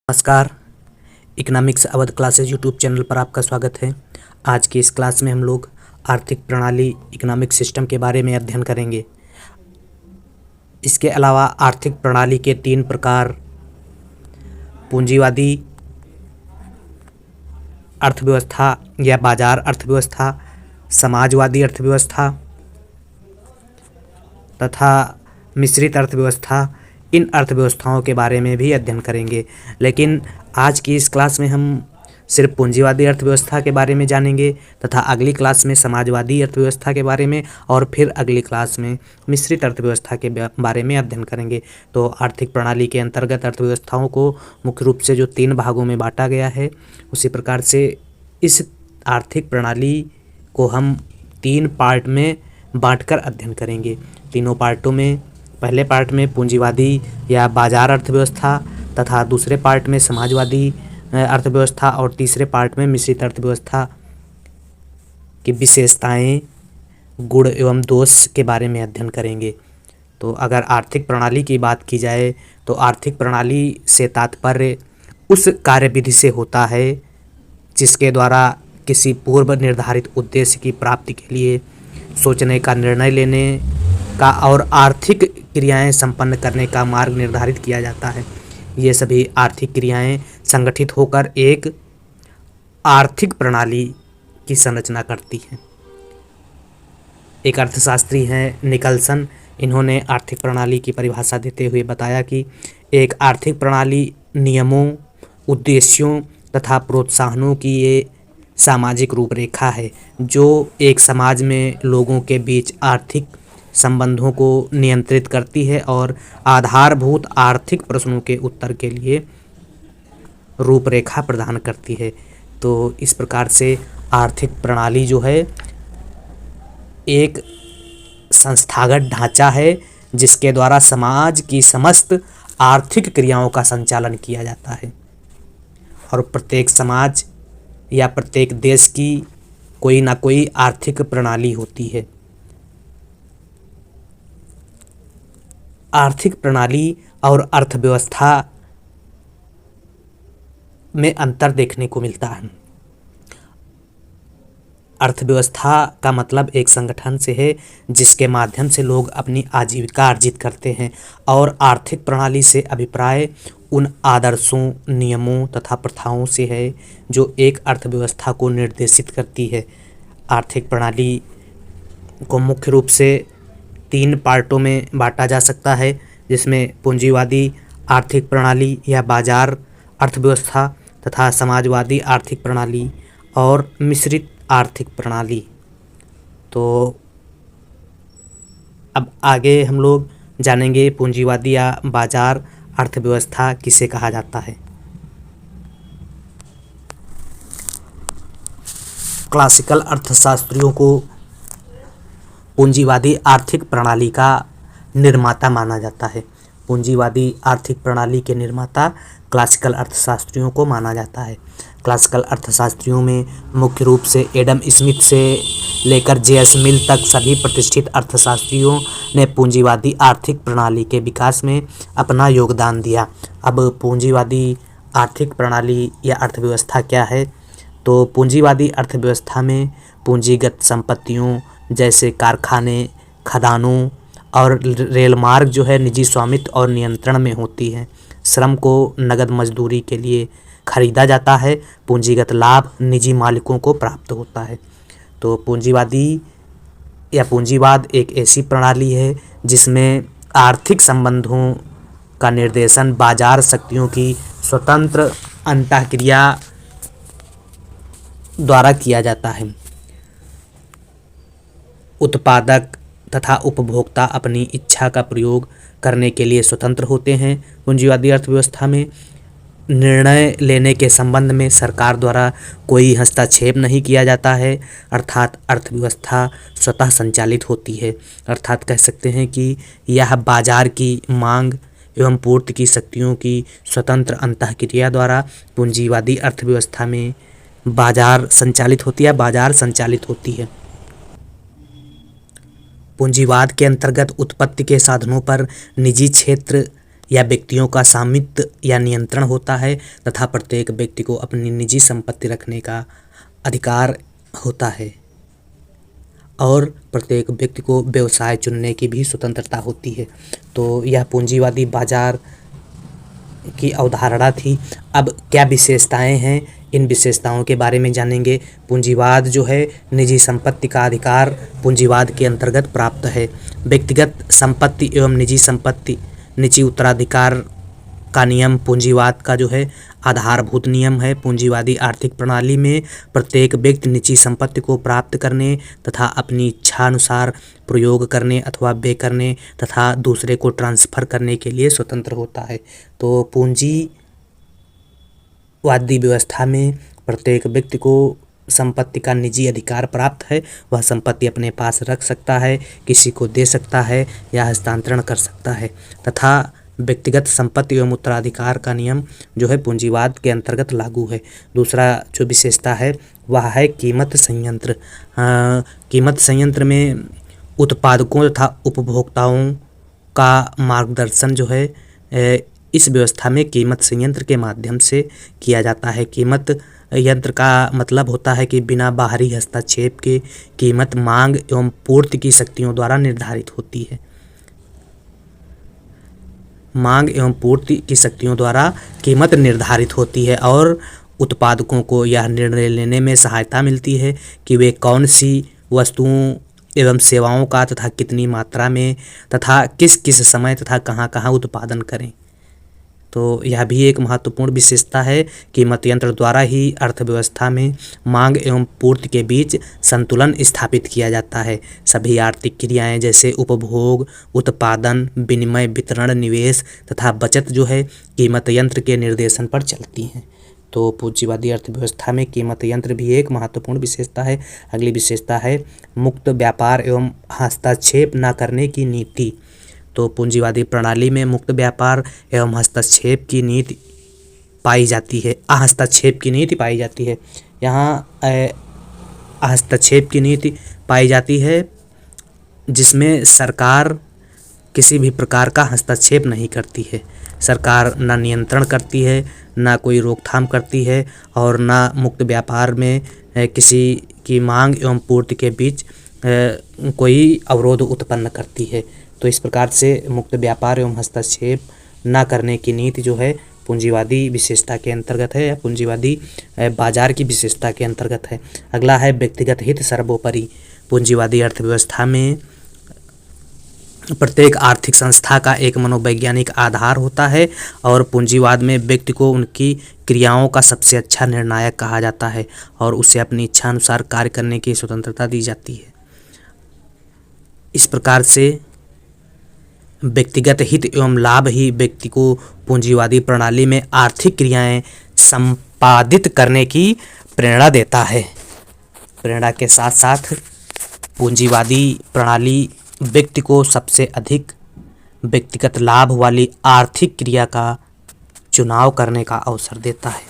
नमस्कार। Economics Awadh classes YouTube channel पर आपका स्वागत है। आज की इस क्लास में हम लोग आर्थिक प्रणाली इकोनॉमिक सिस्टम के बारे में अध्ययन करेंगे। इसके अलावा आर्थिक प्रणाली के 3 प्रकार पूंजीवादी अर्थव्यवस्था या बाजार अर्थव्यवस्था, समाजवादी अर्थव्यवस्था तथा मिश्रित अर्थव्यवस्था, इन अर्थव्यवस्थाओं के बारे में भी अध्ययन करेंगे। लेकिन आज की इस क्लास में हम सिर्फ पूंजीवादी अर्थव्यवस्था के बारे में जानेंगे तथा अगली क्लास में समाजवादी अर्थव्यवस्था के बारे में और फिर अगली क्लास में मिश्रित अर्थव्यवस्था के बारे में अध्ययन करेंगे। तो आर्थिक प्रणाली के अंतर्गत अर्थव्यवस्थाओं को मुख्य रूप से जो 3 भागों में बांटा गया है, उसी प्रकार से इस आर्थिक प्रणाली को हम 3 पार्ट में बांटकर अध्ययन करेंगे। तीनों पार्टों में पहले पार्ट में पूंजीवादी या बाजार अर्थव्यवस्था तथा दूसरे पार्ट में समाजवादी अर्थव्यवस्था और तीसरे पार्ट में मिश्रित अर्थव्यवस्था की विशेषताएं, गुण एवं दोष के बारे में अध्ययन करेंगे। तो अगर आर्थिक प्रणाली की बात की जाए तो आर्थिक प्रणाली से तात्पर्य उस कार्यविधि से होता है जिसके द्वारा किसी पूर्व निर्धारित उद्देश्य की प्राप्ति के लिए सोचने का, निर्णय लेने का और आर्थिक क्रियाएं संपन्न करने का मार्ग निर्धारित किया जाता है। ये सभी आर्थिक क्रियाएं संगठित होकर एक आर्थिक प्रणाली की संरचना करती हैं। एक अर्थशास्त्री हैं निकलसन, इन्होंने आर्थिक प्रणाली की परिभाषा देते हुए बताया कि एक आर्थिक प्रणाली नियमों, उद्देश्यों तथा प्रोत्साहनों की ये सामाजिक रूपरेखा है जो एक समाज में लोगों के बीच आर्थिक संबंधों को नियंत्रित करती है और आधारभूत आर्थिक प्रश्नों के उत्तर के लिए रूपरेखा प्रदान करती है। तो इस प्रकार से आर्थिक प्रणाली जो है एक संस्थागत ढांचा है जिसके द्वारा समाज की समस्त आर्थिक क्रियाओं का संचालन किया जाता है और प्रत्येक समाज या प्रत्येक देश की कोई ना कोई आर्थिक प्रणाली होती है। आर्थिक प्रणाली और अर्थव्यवस्था में अंतर देखने को मिलता है। अर्थव्यवस्था का मतलब एक संगठन से है जिसके माध्यम से लोग अपनी आजीविका अर्जित करते हैं और आर्थिक प्रणाली से अभिप्राय उन आदर्शों, नियमों तथा प्रथाओं से है जो एक अर्थव्यवस्था को निर्देशित करती है। आर्थिक प्रणाली को मुख्य रूप से 3 पार्टों में बांटा जा सकता है, जिसमें पूंजीवादी आर्थिक प्रणाली या बाजार अर्थव्यवस्था तथा समाजवादी आर्थिक प्रणाली और मिश्रित आर्थिक प्रणाली। तो अब आगे हम लोग जानेंगे पूंजीवादी या बाजार अर्थव्यवस्था किसे कहा जाता है। क्लासिकल अर्थशास्त्रियों को पूंजीवादी आर्थिक प्रणाली का निर्माता माना जाता है। पूंजीवादी आर्थिक प्रणाली के निर्माता क्लासिकल अर्थशास्त्रियों को माना जाता है। क्लासिकल अर्थशास्त्रियों में मुख्य रूप से एडम स्मिथ से लेकर जे.एस. मिल तक सभी प्रतिष्ठित अर्थशास्त्रियों ने पूंजीवादी आर्थिक प्रणाली के विकास में अपना योगदान दिया। अब पूंजीवादी आर्थिक प्रणाली या अर्थव्यवस्था क्या है? तो पूंजीवादी अर्थव्यवस्था में पूंजीगत संपत्तियों जैसे कारखाने, खदानों और रेल मार्ग जो है निजी स्वामित्व और नियंत्रण में होती है। श्रम को नगद मजदूरी के लिए खरीदा जाता है। पूंजीगत लाभ निजी मालिकों को प्राप्त होता है। तो पूंजीवादी या पूंजीवाद एक ऐसी प्रणाली है जिसमें आर्थिक संबंधों का निर्देशन बाजार शक्तियों की स्वतंत्र अंतःक्रिया द्वारा किया जाता है। उत्पादक तथा उपभोक्ता अपनी इच्छा का प्रयोग करने के लिए स्वतंत्र होते हैं। पूंजीवादी अर्थव्यवस्था में निर्णय लेने के संबंध में सरकार द्वारा कोई हस्तक्षेप नहीं किया जाता है, अर्थात अर्थव्यवस्था स्वतः संचालित होती है। अर्थात कह सकते हैं कि यह बाजार की मांग एवं पूर्ति की शक्तियों की स्वतंत्र अंतःक्रिया द्वारा पूंजीवादी अर्थव्यवस्था में बाजार संचालित होती है। पूंजीवाद के अंतर्गत उत्पत्ति के साधनों पर निजी क्षेत्र या व्यक्तियों का स्वामित्व या नियंत्रण होता है तथा प्रत्येक व्यक्ति को अपनी निजी संपत्ति रखने का अधिकार होता है और प्रत्येक व्यक्ति को व्यवसाय चुनने की भी स्वतंत्रता होती है। तो यह पूंजीवादी बाजार की अवधारणा थी। अब क्या विशेषताएं हैं, इन विशेषताओं के बारे में जानेंगे। पूंजीवाद जो है निजी संपत्ति का अधिकार पूंजीवाद के अंतर्गत प्राप्त है। व्यक्तिगत संपत्ति एवं निजी संपत्ति निजी उत्तराधिकार का नियम पूंजीवाद का जो है आधारभूत नियम है। पूंजीवादी आर्थिक प्रणाली में प्रत्येक व्यक्ति निजी संपत्ति को प्राप्त करने तथा अपनी इच्छा अनुसार प्रयोग करने अथवा व्यय करने तथा दूसरे को ट्रांसफर करने के लिए स्वतंत्र होता है। तो पूंजीवादी व्यवस्था में प्रत्येक व्यक्ति को संपत्ति का निजी अधिकार प्राप्त है। वह संपत्ति अपने पास रख सकता है, किसी को दे सकता है या हस्तांतरण कर सकता है तथा व्यक्तिगत संपत्ति एवं उत्तराधिकार का नियम जो है पूंजीवाद के अंतर्गत लागू है। दूसरा जो विशेषता है वह है कीमत संयंत्र। कीमत संयंत्र में उत्पादकों तथा उपभोक्ताओं का मार्गदर्शन जो है इस व्यवस्था में कीमत संयंत्र के माध्यम से किया जाता है। कीमत यंत्र का मतलब होता है कि बिना बाहरी हस्तक्षेप के कीमत मांग एवं पूर्ति की शक्तियों द्वारा निर्धारित होती है। मांग एवं पूर्ति की शक्तियों द्वारा कीमत निर्धारित होती है और उत्पादकों को यह निर्णय लेने में सहायता मिलती है कि वे कौन सी वस्तुओं एवं सेवाओं का तथा कितनी मात्रा में तथा किस किस समय तथा कहाँ कहाँ उत्पादन करें। तो यह भी एक महत्वपूर्ण विशेषता है। कीमत यंत्र द्वारा ही अर्थव्यवस्था में मांग एवं पूर्ति के बीच संतुलन स्थापित किया जाता है। सभी आर्थिक क्रियाएं जैसे उपभोग, उत्पादन, विनिमय, वितरण, निवेश तथा बचत जो है कीमत यंत्र के निर्देशन पर चलती हैं। तो पूंजीवादी अर्थव्यवस्था में कीमत यंत्र भी एक महत्वपूर्ण विशेषता है। अगली विशेषता है मुक्त व्यापार एवं हस्तक्षेप न करने की नीति। तो पूंजीवादी प्रणाली में मुक्त व्यापार एवं हस्तक्षेप की नीति पाई जाती है। हस्तक्षेप की नीति पाई जाती है। यहाँ हस्तक्षेप की नीति पाई जाती है जिसमें सरकार किसी भी प्रकार का हस्तक्षेप नहीं करती है। सरकार ना नियंत्रण करती है, ना कोई रोकथाम करती है और ना मुक्त व्यापार में किसी की मांग एवं पूर्ति के बीच कोई अवरोध उत्पन्न करती है। तो इस प्रकार से मुक्त व्यापार एवं हस्तक्षेप न करने की नीति जो है पूंजीवादी विशेषता के अंतर्गत है या पूंजीवादी बाजार की विशेषता के अंतर्गत है। अगला है व्यक्तिगत हित सर्वोपरि। पूंजीवादी अर्थव्यवस्था में प्रत्येक आर्थिक संस्था का एक मनोवैज्ञानिक आधार होता है और पूंजीवाद में व्यक्ति को उनकी क्रियाओं का सबसे अच्छा निर्णायक कहा जाता है और उसे अपनी इच्छा अनुसार कार्य करने की स्वतंत्रता दी जाती है। इस प्रकार से व्यक्तिगत हित एवं लाभ ही व्यक्ति को पूंजीवादी प्रणाली में आर्थिक क्रियाएं संपादित करने की प्रेरणा देता है। प्रेरणा के साथ साथ पूंजीवादी प्रणाली व्यक्ति को सबसे अधिक व्यक्तिगत लाभ वाली आर्थिक क्रिया का चुनाव करने का अवसर देता है।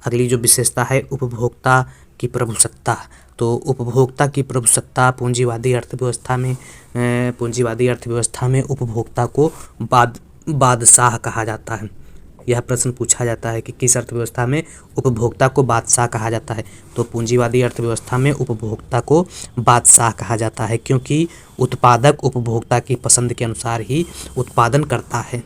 अगली जो विशेषता है उपभोक्ता की प्रभुसत्ता। तो उपभोक्ता की प्रभुसत्ता पूंजीवादी अर्थव्यवस्था में उपभोक्ता को बादशाह कहा जाता है। यह प्रश्न पूछा जाता है कि किस अर्थव्यवस्था में उपभोक्ता को बादशाह कहा जाता है। तो पूंजीवादी अर्थव्यवस्था में उपभोक्ता को बादशाह कहा जाता है क्योंकि उत्पादक उपभोक्ता की पसंद के अनुसार ही उत्पादन करता है।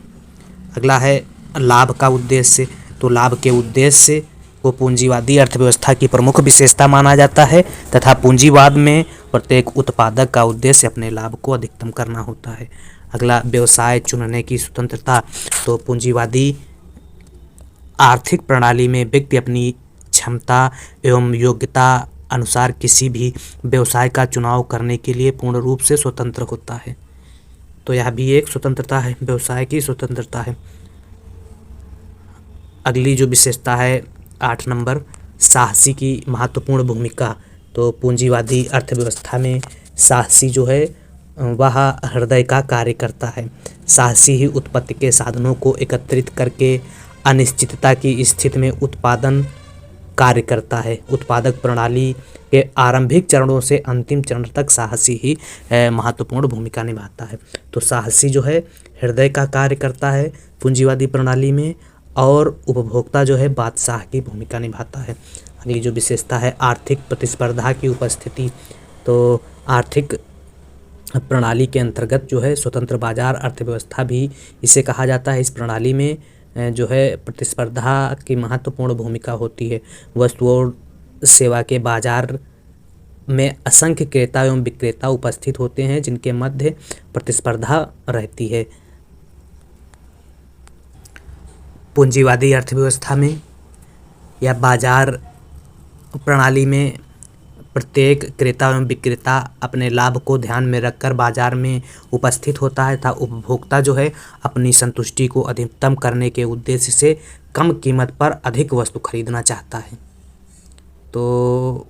अगला है लाभ का उद्देश्य। तो लाभ के उद्देश्य को पूंजीवादी अर्थव्यवस्था की प्रमुख विशेषता माना जाता है तथा पूंजीवाद में प्रत्येक उत्पादक का उद्देश्य अपने लाभ को अधिकतम करना होता है। अगला व्यवसाय चुनने की स्वतंत्रता। तो पूंजीवादी आर्थिक प्रणाली में व्यक्ति अपनी क्षमता एवं योग्यता अनुसार किसी भी व्यवसाय का चुनाव करने के लिए पूर्ण रूप से स्वतंत्र होता है। तो यह भी एक स्वतंत्रता है, व्यवसाय की स्वतंत्रता है। अगली जो विशेषता है 8 नंबर, साहसी की महत्वपूर्ण भूमिका। तो पूंजीवादी अर्थव्यवस्था में साहसी जो है वह हृदय का कार्य करता है। साहसी ही उत्पत्ति के साधनों को एकत्रित करके अनिश्चितता की स्थिति में उत्पादन कार्य करता है। उत्पादक प्रणाली के आरंभिक चरणों से अंतिम चरण तक साहसी ही महत्वपूर्ण भूमिका निभाता है। तो साहसी जो है हृदय का कार्य करता है पूंजीवादी प्रणाली में, और उपभोक्ता जो है बादशाह की भूमिका निभाता है। अगली जो विशेषता है आर्थिक प्रतिस्पर्धा की उपस्थिति। तो आर्थिक प्रणाली के अंतर्गत जो है स्वतंत्र बाजार अर्थव्यवस्था भी इसे कहा जाता है। इस प्रणाली में जो है प्रतिस्पर्धा की महत्वपूर्ण भूमिका होती है। वस्तु और सेवा के बाजार में असंख्य क्रेता एवं विक्रेता उपस्थित होते हैं जिनके मध्य प्रतिस्पर्धा रहती है। पूंजीवादी अर्थव्यवस्था में या बाजार प्रणाली में प्रत्येक क्रेता एवं विक्रेता अपने लाभ को ध्यान में रखकर बाजार में उपस्थित होता है तथा उपभोक्ता जो है अपनी संतुष्टि को अधिकतम करने के उद्देश्य से कम कीमत पर अधिक वस्तु खरीदना चाहता है। तो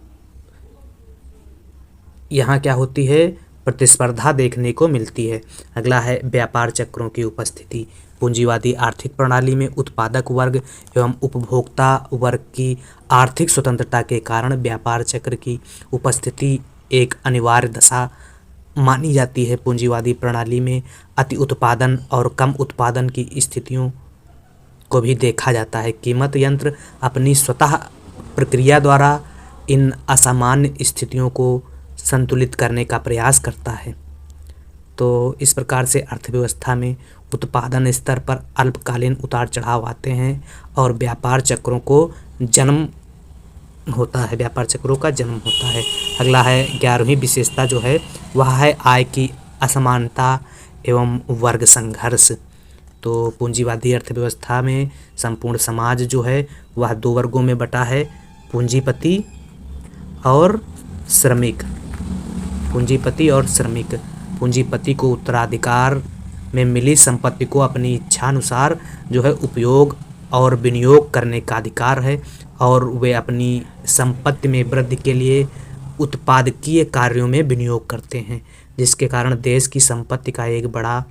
यहाँ क्या होती है, प्रतिस्पर्धा देखने को मिलती है। अगला है व्यापार चक्रों की उपस्थिति। पूंजीवादी आर्थिक प्रणाली में उत्पादक वर्ग एवं उपभोक्ता वर्ग की आर्थिक स्वतंत्रता के कारण व्यापार चक्र की उपस्थिति एक अनिवार्य दशा मानी जाती है। पूंजीवादी प्रणाली में अति उत्पादन और कम उत्पादन की स्थितियों को भी देखा जाता है। कीमत यंत्र अपनी स्वतः प्रक्रिया द्वारा इन असामान्य स्थितियों को संतुलित करने का प्रयास करता है। तो इस प्रकार से अर्थव्यवस्था में उत्पादन स्तर पर अल्पकालीन उतार चढ़ाव आते हैं और व्यापार चक्रों को जन्म होता है, व्यापार चक्रों का जन्म होता है। अगला है 11वीं विशेषता जो है वह है आय की असमानता एवं वर्ग संघर्ष। तो पूंजीवादी अर्थव्यवस्था में संपूर्ण समाज जो है वह 2 वर्गों में बटा है, पूंजीपति और श्रमिक। पूंजीपति और श्रमिक। पूंजीपति को उत्तराधिकार में मिली संपत्ति को अपनी इच्छानुसार जो है उपयोग और विनियोग करने का अधिकार है और वे अपनी संपत्ति में वृद्धि के लिए उत्पादकीय कार्यों में विनियोग करते हैं, जिसके कारण देश की संपत्ति का एक बड़ा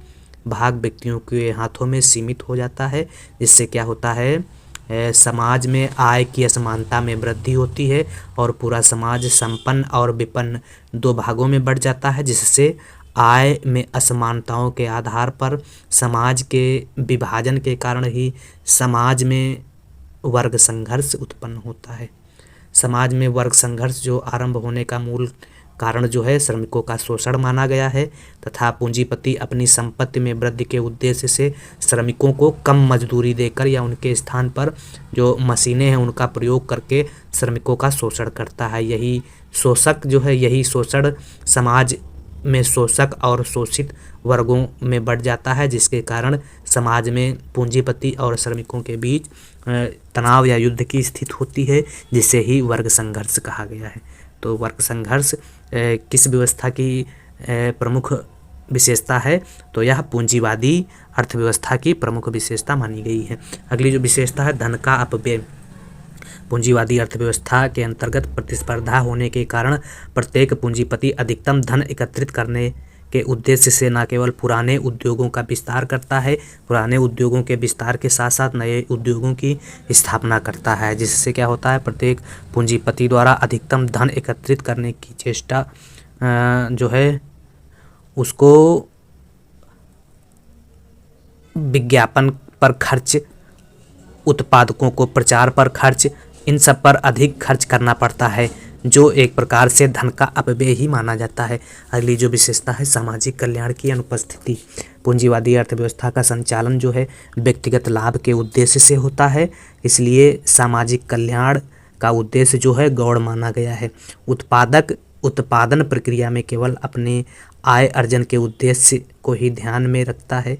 भाग व्यक्तियों के हाथों में सीमित हो जाता है। जिससे क्या होता है, समाज में आय की असमानता में वृद्धि होती है और पूरा समाज संपन्न और विपन्न 2 भागों में बढ़ जाता है, जिससे आय में असमानताओं के आधार पर समाज के विभाजन के कारण ही समाज में वर्ग संघर्ष उत्पन्न होता है। समाज में वर्ग संघर्ष जो आरंभ होने का मूल कारण जो है श्रमिकों का शोषण माना गया है तथा पूंजीपति अपनी संपत्ति में वृद्धि के उद्देश्य से श्रमिकों को कम मजदूरी देकर या उनके स्थान पर जो मशीनें हैं उनका प्रयोग करके श्रमिकों का शोषण करता है। यही शोषण समाज में शोषक और शोषित वर्गों में बढ़ जाता है, जिसके कारण समाज में पूंजीपति और श्रमिकों के बीच तनाव या युद्ध की स्थिति होती है, जिसे ही वर्ग संघर्ष कहा गया है। तो वर्ग संघर्ष किस व्यवस्था की प्रमुख विशेषता है, तो यह पूंजीवादी अर्थव्यवस्था की प्रमुख विशेषता मानी गई है। अगली जो विशेषता है धन का अपव्यय। पूंजीवादी अर्थव्यवस्था के अंतर्गत प्रतिस्पर्धा होने के कारण प्रत्येक पूंजीपति अधिकतम धन एकत्रित करने के उद्देश्य से न केवल पुराने उद्योगों का विस्तार करता है, पुराने उद्योगों के विस्तार के साथ साथ नए उद्योगों की स्थापना करता है, जिससे क्या होता है प्रत्येक पूंजीपति द्वारा अधिकतम धन एकत्रित करने की चेष्टा जो है उसको विज्ञापन पर खर्च, उत्पादकों को प्रचार पर खर्च, इन सब पर अधिक खर्च करना पड़ता है, जो एक प्रकार से धन का अपव्यय ही माना जाता है। अगली जो विशेषता है सामाजिक कल्याण की अनुपस्थिति। पूंजीवादी अर्थव्यवस्था का संचालन जो है व्यक्तिगत लाभ के उद्देश्य से होता है, इसलिए सामाजिक कल्याण का उद्देश्य जो है गौण माना गया है। उत्पादक उत्पादन प्रक्रिया में केवल अपने आय अर्जन के उद्देश्य को ही ध्यान में रखता है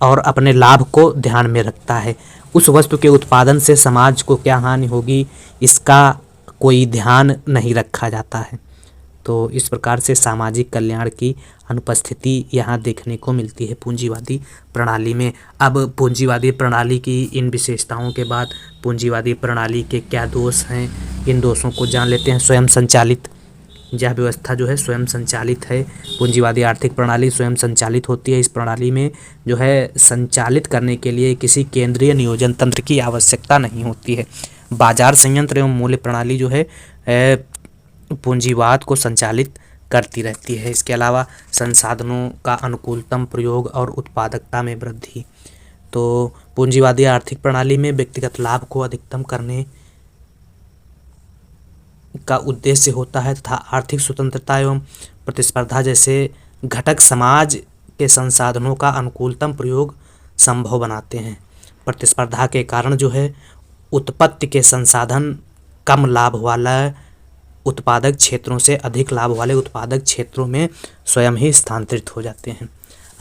और अपने लाभ को ध्यान में रखता है। उस वस्तु के उत्पादन से समाज को क्या हानि होगी इसका कोई ध्यान नहीं रखा जाता है। तो इस प्रकार से सामाजिक कल्याण की अनुपस्थिति यहाँ देखने को मिलती है पूंजीवादी प्रणाली में। अब पूंजीवादी प्रणाली की इन विशेषताओं के बाद पूंजीवादी प्रणाली के क्या दोष हैं, इन दोषों को जान लेते हैं। स्वयं संचालित यह व्यवस्था जो है स्वयं संचालित है। पूंजीवादी आर्थिक प्रणाली स्वयं संचालित होती है। इस प्रणाली में जो है संचालित करने के लिए किसी केंद्रीय नियोजन तंत्र की आवश्यकता नहीं होती है। बाजार संयंत्र एवं मूल्य प्रणाली जो है पूंजीवाद को संचालित करती रहती है। इसके अलावा संसाधनों का अनुकूलतम प्रयोग और उत्पादकता में वृद्धि। तो पूंजीवादी आर्थिक प्रणाली में व्यक्तिगत लाभ को अधिकतम करने का उद्देश्य होता है तथा आर्थिक स्वतंत्रता एवं प्रतिस्पर्धा जैसे घटक समाज के संसाधनों का अनुकूलतम प्रयोग संभव बनाते हैं। प्रतिस्पर्धा के कारण जो है उत्पत्ति के संसाधन कम लाभ वाला उत्पादक क्षेत्रों से अधिक लाभ वाले उत्पादक क्षेत्रों में स्वयं ही स्थानांतरित हो जाते हैं।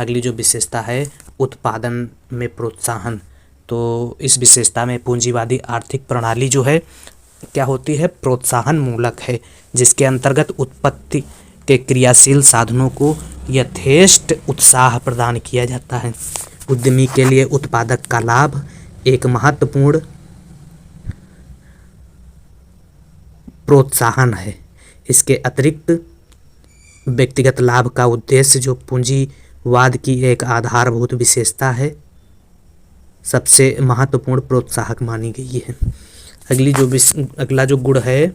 अगली जो विशेषता है उत्पादन में प्रोत्साहन। तो इस विशेषता में पूंजीवादी आर्थिक प्रणाली जो है क्या होती है, प्रोत्साहन मूलक है, जिसके अंतर्गत उत्पत्ति के क्रियाशील साधनों को यथेष्ट उत्साह प्रदान किया जाता है। उद्यमी के लिए उत्पादक का लाभ एक महत्वपूर्ण प्रोत्साहन है। इसके अतिरिक्त व्यक्तिगत लाभ का उद्देश्य जो पूंजीवाद की एक आधारभूत विशेषता है, सबसे महत्वपूर्ण प्रोत्साहक मानी गई है। अगला जो गुण है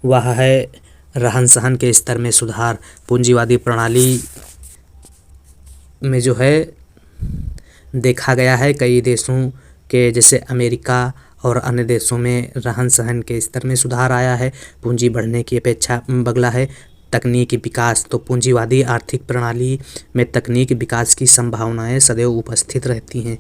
वह है रहन सहन के स्तर में सुधार। पूंजीवादी प्रणाली में जो है देखा गया है कई देशों के जैसे अमेरिका और अन्य देशों में रहन सहन के स्तर में सुधार आया है। पूंजी बढ़ने की अपेक्षा बगला है तकनीक विकास। तो पूंजीवादी आर्थिक प्रणाली में तकनीक विकास की संभावनाएं सदैव उपस्थित रहती हैं,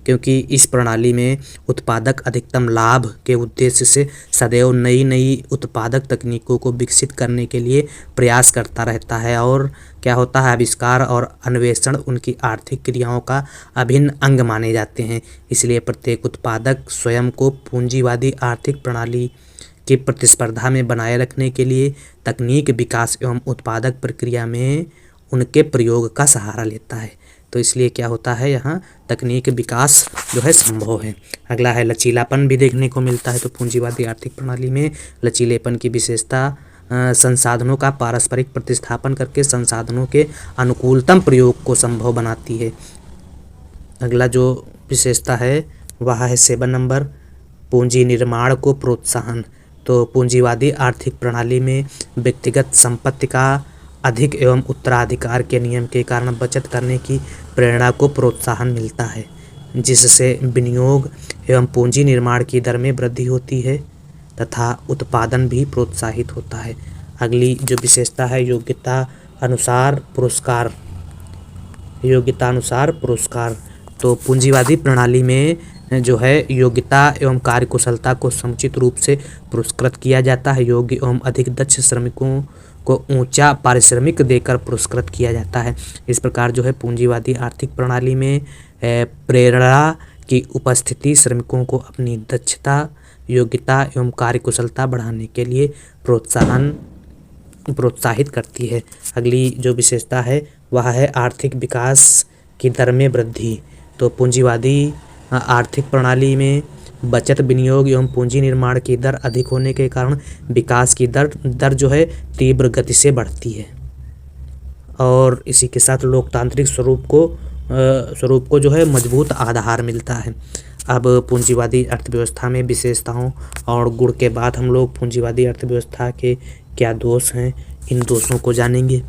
क्योंकि इस प्रणाली में उत्पादक अधिकतम लाभ के उद्देश्य से सदैव नई नई उत्पादक तकनीकों को विकसित करने के लिए प्रयास करता रहता है। और क्या होता है, आविष्कार और अन्वेषण उनकी आर्थिक क्रियाओं का अभिन्न अंग माने जाते हैं। इसलिए प्रत्येक उत्पादक स्वयं को पूंजीवादी आर्थिक प्रणाली की प्रतिस्पर्धा में बनाए रखने के लिए तकनीक विकास एवं उत्पादक प्रक्रिया में उनके प्रयोग का सहारा लेता है। तो इसलिए क्या होता है, यहाँ तकनीक विकास जो है संभव है। अगला है लचीलापन भी देखने को मिलता है। तो पूंजीवादी आर्थिक प्रणाली में लचीलेपन की विशेषता संसाधनों का पारस्परिक प्रतिस्थापन करके संसाधनों के अनुकूलतम प्रयोग को संभव बनाती है। अगला जो विशेषता है वह है 7 नंबर पूंजी निर्माण को प्रोत्साहन। तो पूंजीवादी आर्थिक प्रणाली में व्यक्तिगत संपत्ति का अधिक एवं उत्तराधिकार के नियम के कारण बचत करने की प्रेरणा को प्रोत्साहन मिलता है, जिससे विनियोग एवं पूंजी निर्माण की दर में वृद्धि होती है तथा उत्पादन भी प्रोत्साहित होता है। अगली जो विशेषता है योग्यता अनुसार पुरस्कार। तो पूंजीवादी प्रणाली में जो है योग्यता एवं कार्यकुशलता को समुचित रूप से पुरस्कृत किया जाता है। योग्य एवं अधिक दक्ष श्रमिकों को ऊंचा पारिश्रमिक देकर पुरस्कृत किया जाता है। इस प्रकार जो है पूंजीवादी आर्थिक प्रणाली में प्रेरणा की उपस्थिति श्रमिकों को अपनी दक्षता, योग्यता एवं कार्यकुशलता बढ़ाने के लिए प्रोत्साहित करती है। अगली जो विशेषता है वह है आर्थिक विकास की दर में वृद्धि। तो पूंजीवादी आर्थिक प्रणाली में बचत, विनियोग एवं पूंजी निर्माण की दर अधिक होने के कारण विकास की दर जो है तीव्र गति से बढ़ती है और इसी के साथ लोकतांत्रिक स्वरूप को जो है मजबूत आधार मिलता है। अब पूंजीवादी अर्थव्यवस्था में विशेषताओं और गुण के बाद हम लोग पूंजीवादी अर्थव्यवस्था के क्या दोष हैं, इन दोषों को जानेंगे।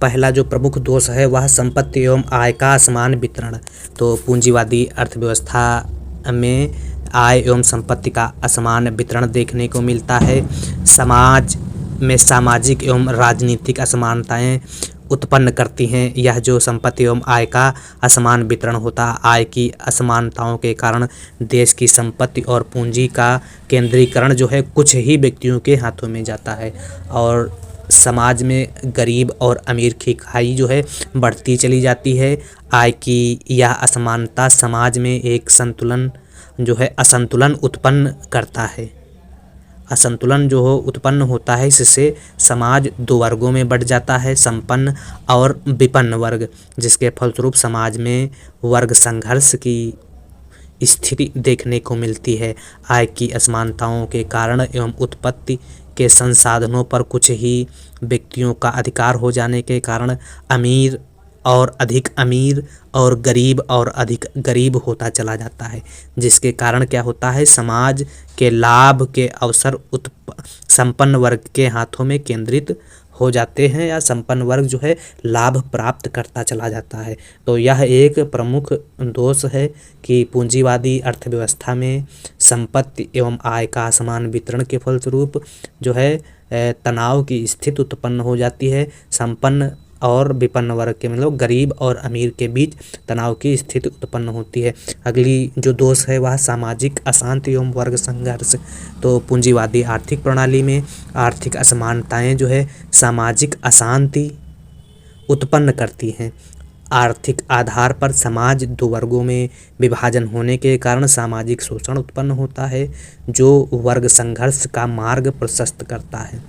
पहला जो प्रमुख दोष है वह संपत्ति एवं आय का असमान वितरण। तो पूंजीवादी अर्थव्यवस्था में आय एवं संपत्ति का असमान वितरण देखने को मिलता है। समाज में सामाजिक एवं राजनीतिक असमानताएं उत्पन्न करती हैं। यह जो संपत्ति एवं आय का असमान वितरण होता है, आय की असमानताओं के कारण देश की संपत्ति और पूंजी का केंद्रीकरण जो है कुछ ही व्यक्तियों के हाथों में जाता है और समाज में गरीब और अमीर की खाई जो है बढ़ती चली जाती है। आय की यह असमानता समाज में एक असंतुलन उत्पन्न करता है। असंतुलन जो उत्पन्न होता है, इससे समाज 2 वर्गों में बढ़ जाता है, संपन्न और विपन्न वर्ग, जिसके फलस्वरूप समाज में वर्ग संघर्ष की स्थिति देखने को मिलती है। आय की असमानताओं के कारण एवं उत्पत्ति के संसाधनों पर कुछ ही व्यक्तियों का अधिकार हो जाने के कारण अमीर और अधिक अमीर और अधिक गरीब होता चला जाता है, जिसके कारण क्या होता है, समाज के लाभ के अवसर संपन्न वर्ग के हाथों में केंद्रित हो जाते हैं या संपन्न वर्ग जो है लाभ प्राप्त करता चला जाता है। तो यह एक प्रमुख दोष है कि पूंजीवादी अर्थव्यवस्था में संपत्ति एवं आय का असमान वितरण के फलस्वरूप जो है तनाव की स्थिति उत्पन्न हो जाती है। संपन्न और विपन्न वर्ग के मतलब गरीब और अमीर के बीच तनाव की स्थिति उत्पन्न होती है। अगली जो दोष है वह सामाजिक अशांति एवं वर्ग संघर्ष। तो पूंजीवादी आर्थिक प्रणाली में आर्थिक असमानताएं जो है सामाजिक अशांति उत्पन्न करती हैं। आर्थिक आधार पर समाज दो वर्गों में विभाजन होने के कारण सामाजिक शोषण उत्पन्न होता है, जो वर्ग संघर्ष का मार्ग प्रशस्त करता है।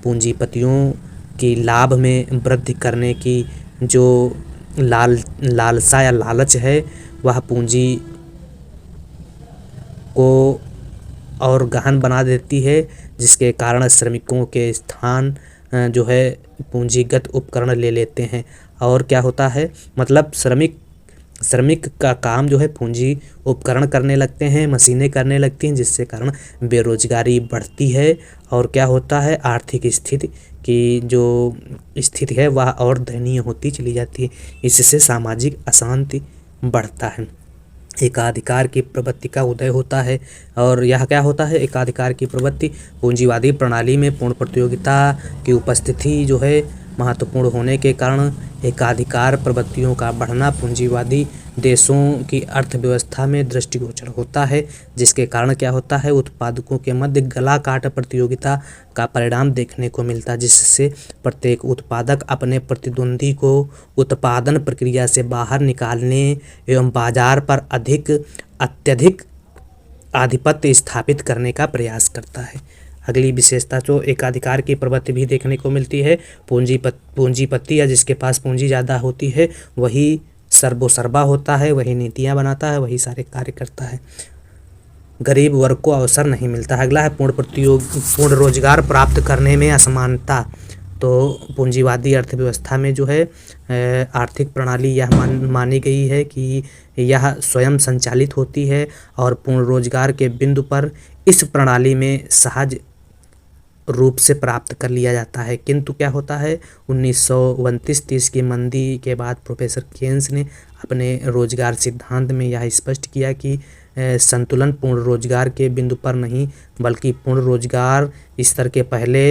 पूंजीपतियों की लाभ में वृद्धि करने की जो लालसा या लालच है वह पूंजी को और गहन बना देती है, जिसके कारण श्रमिकों के स्थान जो है पूंजीगत उपकरण ले लेते हैं। और क्या होता है, मतलब श्रमिक का काम जो है पूंजी उपकरण करने लगते हैं, मशीनें करने लगती हैं, जिससे कारण बेरोजगारी बढ़ती है और क्या होता है, आर्थिक स्थिति की जो स्थिति है वह और दयनीय होती चली जाती है। इससे सामाजिक अशांति बढ़ता है। एकाधिकार की प्रवृत्ति का उदय होता है। और यह क्या होता है, एकाधिकार की प्रवृत्ति पूंजीवादी प्रणाली में पूर्ण प्रतियोगिता की उपस्थिति जो है महत्वपूर्ण होने के कारण एकाधिकार प्रवृत्तियों का बढ़ना पूंजीवादी देशों की अर्थव्यवस्था में दृष्टिगोचर होता है, जिसके कारण क्या होता है, उत्पादकों के मध्य गला काट प्रतियोगिता का परिणाम देखने को मिलता है, जिससे प्रत्येक उत्पादक अपने प्रतिद्वंदी को उत्पादन प्रक्रिया से बाहर निकालने एवं बाजार पर अत्यधिक आधिपत्य स्थापित करने का प्रयास करता है। अगली विशेषता जो एकाधिकार की प्रवृत्ति भी देखने को मिलती है, पूंजीपति या जिसके पास पूंजी ज़्यादा होती है वही सर्वोसर्वा होता है, वही नीतियाँ बनाता है, वही सारे कार्य करता है। गरीब वर्ग को अवसर नहीं मिलता है। अगला है पूर्ण रोजगार प्राप्त करने में असमानता। तो पूंजीवादी अर्थव्यवस्था में जो है आर्थिक प्रणाली यह मानी गई है कि यह स्वयं संचालित होती है और पूर्ण रोजगार के बिंदु पर इस प्रणाली में सहज रूप से प्राप्त कर लिया जाता है। किंतु क्या होता है, 1929-30 की मंदी के बाद प्रोफेसर केन्स ने अपने रोजगार सिद्धांत में यह स्पष्ट किया कि संतुलन पूर्ण रोजगार के बिंदु पर नहीं बल्कि पूर्ण रोजगार स्तर के पहले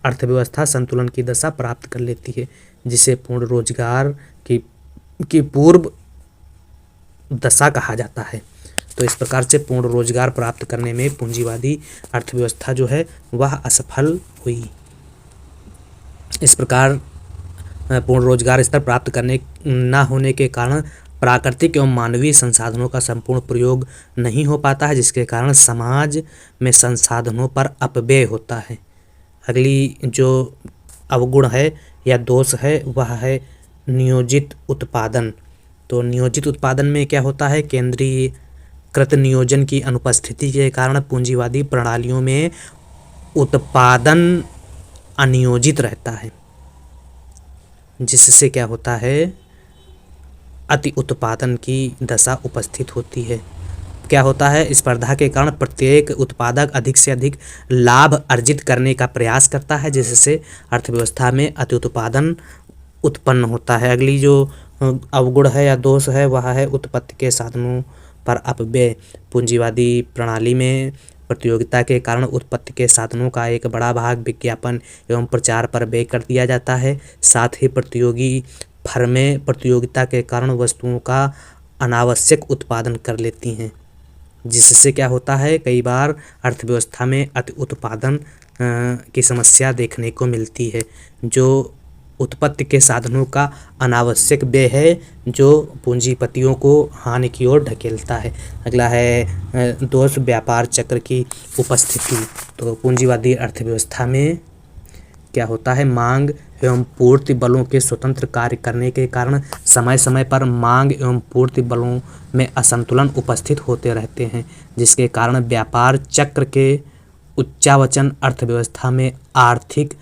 अर्थव्यवस्था संतुलन की दशा प्राप्त कर लेती है, जिसे पूर्ण रोजगार की पूर्व दशा कहा जाता है। तो इस प्रकार से पूर्ण रोजगार प्राप्त करने में पूंजीवादी अर्थव्यवस्था जो है वह असफल हुई। इस प्रकार पूर्ण रोजगार स्तर प्राप्त करने न होने के कारण प्राकृतिक एवं मानवीय संसाधनों का संपूर्ण प्रयोग नहीं हो पाता है, जिसके कारण समाज में संसाधनों पर अपव्यय होता है। अगली जो अवगुण है या दोष है वह है नियोजित उत्पादन। तो नियोजित उत्पादन में क्या होता है, केंद्रीकृत नियोजन की अनुपस्थिति के कारण पूंजीवादी प्रणालियों में उत्पादन अनियोजित रहता है, जिससे क्या होता है, अति उत्पादन की दशा उपस्थित होती है। क्या होता है, स्पर्धा के कारण प्रत्येक उत्पादक अधिक से अधिक लाभ अर्जित करने का प्रयास करता है, जिससे अर्थव्यवस्था में अति उत्पादन उत्पन्न होता है। अगली जो अवगुण है या दोष है वह है उत्पत्ति के साधनों पर अपव्यय। पूंजीवादी प्रणाली में प्रतियोगिता के कारण उत्पत्ति के साधनों का एक बड़ा भाग विज्ञापन एवं प्रचार पर व्यय कर दिया जाता है। साथ ही प्रतियोगी फर्में प्रतियोगिता के कारण वस्तुओं का अनावश्यक उत्पादन कर लेती हैं, जिससे क्या होता है, कई बार अर्थव्यवस्था में अति उत्पादन की समस्या देखने को मिलती है, जो उत्पत्ति के साधनों का अनावश्यक व्यय है, जो पूंजीपतियों को हानि की ओर ढकेलता है। अगला है दोष व्यापार चक्र की उपस्थिति। तो पूंजीवादी अर्थव्यवस्था में क्या होता है, मांग एवं पूर्ति बलों के स्वतंत्र कार्य करने के कारण समय समय पर मांग एवं पूर्ति बलों में असंतुलन उपस्थित होते रहते हैं, जिसके कारण व्यापार चक्र के उच्चावचन अर्थव्यवस्था में आर्थिक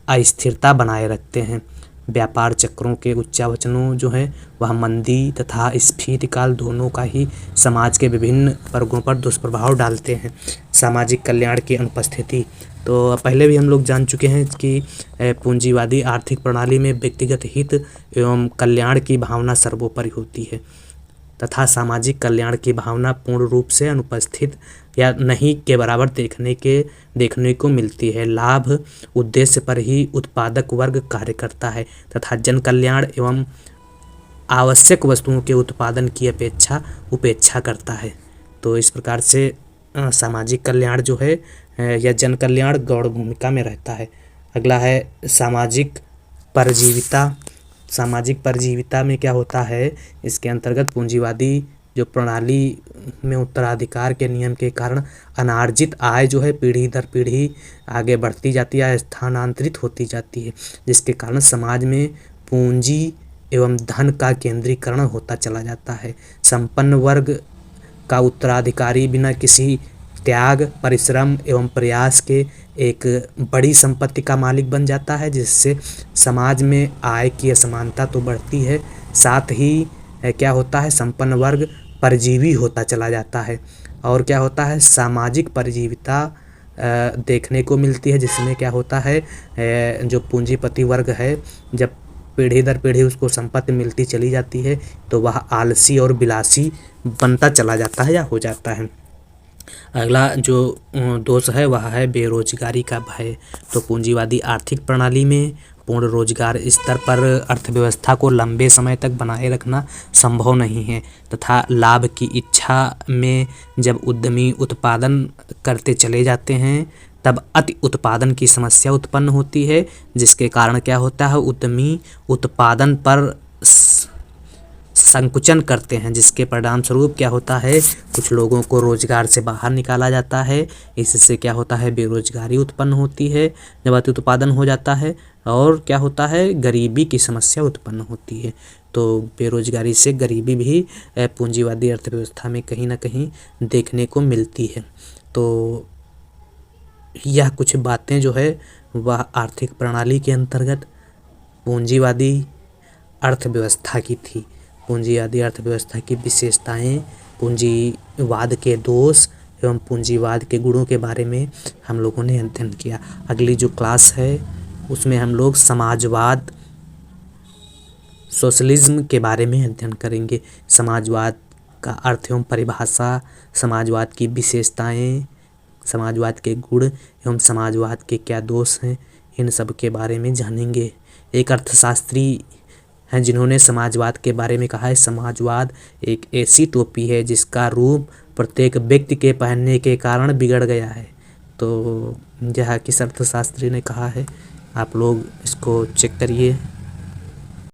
अस्थिरता बनाए रखते हैं। व्यापार चक्रों के उच्चावचनों जो है वह मंदी तथा स्फीति काल दोनों का ही समाज के विभिन्न वर्गों पर दुष्प्रभाव डालते हैं। सामाजिक कल्याण की अनुपस्थिति, तो पहले भी हम लोग जान चुके हैं कि पूंजीवादी आर्थिक प्रणाली में व्यक्तिगत हित एवं कल्याण की भावना सर्वोपरि होती है तथा सामाजिक कल्याण की भावना पूर्ण रूप से अनुपस्थित या नहीं के बराबर देखने को मिलती है। लाभ उद्देश्य पर ही उत्पादक वर्ग कार्य करता है तथा जन कल्याण एवं आवश्यक वस्तुओं के उत्पादन की उपेक्षा करता है। तो इस प्रकार से सामाजिक कल्याण जो है या जन कल्याण गौण भूमिका में रहता है। अगला है सामाजिक परजीविता। सामाजिक परजीविता में क्या होता है, इसके अंतर्गत पूंजीवादी जो प्रणाली में उत्तराधिकार के नियम के कारण अनार्जित आय जो है पीढ़ी दर पीढ़ी आगे बढ़ती जाती है, स्थानांतरित होती जाती है, जिसके कारण समाज में पूंजी एवं धन का केंद्रीकरण होता चला जाता है। संपन्न वर्ग का उत्तराधिकारी बिना किसी त्याग, परिश्रम एवं प्रयास के एक बड़ी संपत्ति का मालिक बन जाता है, जिससे समाज में आय की असमानता तो बढ़ती है, साथ ही क्या होता है, संपन्न वर्ग परजीवी होता चला जाता है। और क्या होता है, सामाजिक परजीविता देखने को मिलती है, जिसमें क्या होता है, जो पूंजीपति वर्ग है जब पीढ़ी दर पीढ़ी उसको संपत्ति मिलती चली जाती है तो वह आलसी और विलासी बनता चला जाता है या हो जाता है। अगला जो दोष है वह है बेरोजगारी का भय। तो पूंजीवादी आर्थिक प्रणाली में पूर्ण रोजगार स्तर पर अर्थव्यवस्था को लंबे समय तक बनाए रखना संभव नहीं है तथा लाभ की इच्छा में जब उद्यमी उत्पादन करते चले जाते हैं तब अति उत्पादन की समस्या उत्पन्न होती है, जिसके कारण क्या होता है, उद्यमी उत्पादन पर संकुचन करते हैं, जिसके परिणाम स्वरूप क्या होता है, कुछ लोगों को रोजगार से बाहर निकाला जाता है। इससे क्या होता है, बेरोजगारी उत्पन्न होती है जब अति उत्पादन हो जाता है, और क्या होता है, गरीबी की समस्या उत्पन्न होती है। तो बेरोजगारी से गरीबी भी पूंजीवादी अर्थव्यवस्था में कहीं ना कहीं देखने को मिलती है। तो यह कुछ बातें जो है वह आर्थिक प्रणाली के अंतर्गत पूंजीवादी अर्थव्यवस्था की थी। पूंजीवादी अर्थव्यवस्था की विशेषताएं, पूंजीवाद के दोष एवं पूंजीवाद के गुणों के बारे में हम लोगों ने अध्ययन किया। अगली जो क्लास है उसमें हम लोग समाजवाद, सोशलिज्म के बारे में अध्ययन करेंगे। समाजवाद का अर्थ एवं परिभाषा, समाजवाद की विशेषताएं, समाजवाद के गुण एवं समाजवाद के क्या दोष हैं, इन सब के बारे में जानेंगे। एक अर्थशास्त्री हैं जिन्होंने समाजवाद के बारे में कहा है, समाजवाद एक ऐसी टोपी है जिसका रूप प्रत्येक व्यक्ति के पहनने के कारण बिगड़ गया है। तो यह किस अर्थशास्त्री ने कहा है, आप लोग इसको चेक करिए।